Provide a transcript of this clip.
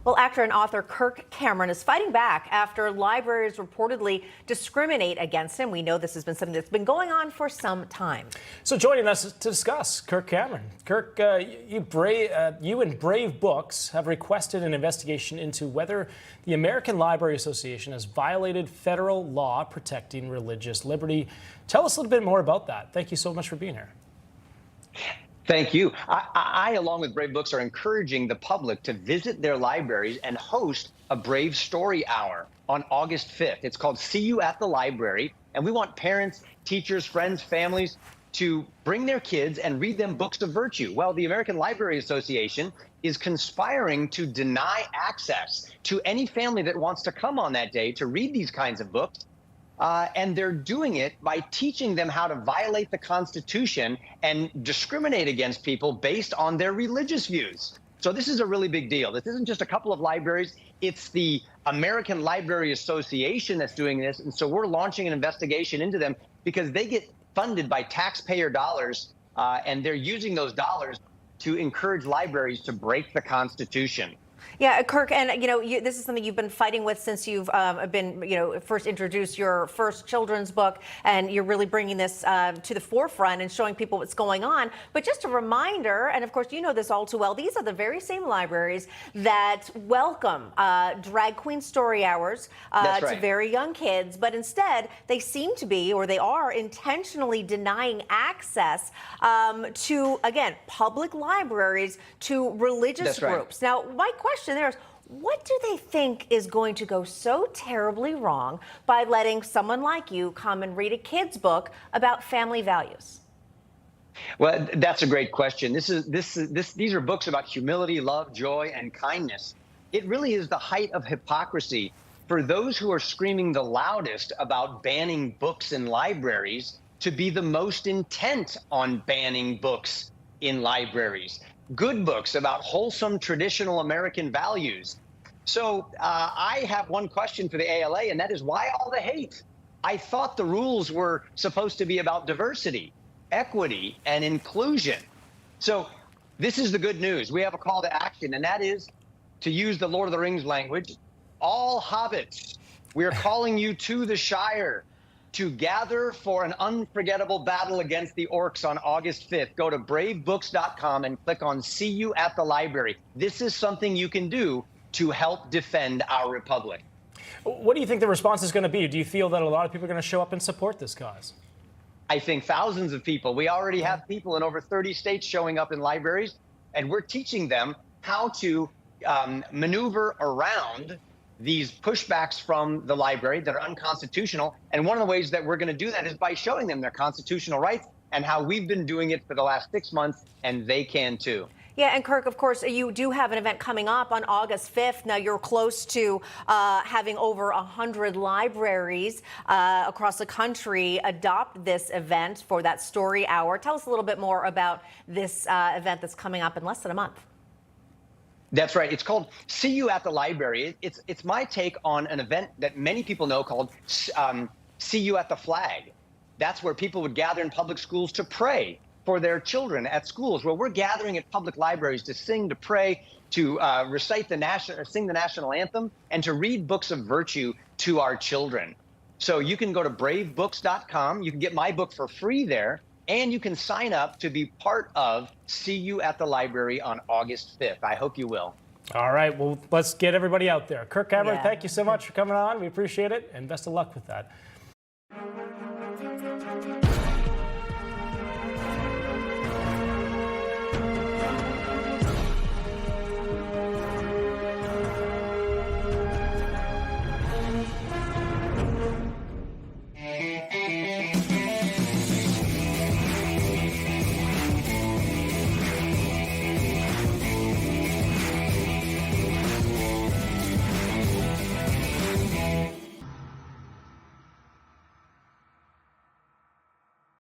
Well, actor and author Kirk Cameron is fighting back after libraries reportedly discriminate against him. We know this has been something that's been going on for some time. So joining us to discuss, Kirk Cameron. Kirk, you and Brave Books have requested an investigation into whether the American Library Association has violated federal law protecting religious liberty. Tell us a little bit more about that. Thank you so much for being here. Thank you. I, along with Brave Books, are encouraging the public to visit their libraries and host a Brave Story Hour on August 5th. It's called See You at the Library, and we want parents, teachers, friends, families to bring their kids and read them books of virtue. Well, the American Library Association is conspiring to deny access to any family that wants to come on that day to read these kinds of books. And they're doing it by teaching them how to violate the Constitution and discriminate against people based on their religious views. So this is a really big deal. This isn't just a couple of libraries. It's the American Library Association that's doing this. And so we're launching an investigation into them because they get funded by taxpayer dollars, and they're using those dollars to encourage libraries to break the Constitution. Yeah, Kirk, and this is something you've been fighting with since you've been, first introduced your first children's book, and you're really bringing this to the forefront and showing people what's going on. But just a reminder, and of course you know this all too well, these are the very same libraries that welcome drag queen story hours to very young kids, but instead they seem to be, or they are, intentionally denying access to, again, public libraries to religious groups. Now, my question there is, what do they think is going to go so terribly wrong by letting someone like you come and read a kid's book about family values? Well, that's a great question. These are books about humility, love, joy, and kindness. It really is the height of hypocrisy for those who are screaming the loudest about banning books in libraries to be the most intent on banning books in libraries. Good books about wholesome traditional American values. So I have one question for the ALA, and that is, why all the hate? I thought the rules were supposed to be about diversity, equity, and inclusion. So this is the good news. We have a call to action, and that is, to use the Lord of the Rings language, all hobbits, we are calling you to the Shire to gather for an unforgettable battle against the orcs on August 5th. Go to bravebooks.com and click on See You at the Library. This is something you can do to help defend our republic. What do you think the response is going to be? Do you feel that a lot of people are going to show up and support this cause? I think thousands of people. We already have people in over 30 states showing up in libraries, and we're teaching them how to maneuver around these pushbacks from the library that are unconstitutional. And one of the ways that we're going to do that is by showing them their constitutional rights and how we've been doing it for the last 6 months, and they can too. Yeah, and Kirk, of course, you do have an event coming up on August 5th. Now, you're close to having over 100 libraries across the country adopt this event for that story hour. Tell us a little bit more about this event that's coming up in less than a month. That's right. It's called See You at the Library. It's my take on an event that many people know called See You at the Flag. That's where people would gather in public schools to pray for their children at schools. Well, we're gathering at public libraries to sing, to pray, to recite sing the national anthem, and to read books of virtue to our children. So you can go to bravebooks.com. You can get my book for free there. And you can sign up to be part of See You at the Library on August 5th. I hope you will. All right. Well, let's get everybody out there. Kirk Cameron, thank you so much for coming on. We appreciate it, and best of luck with that.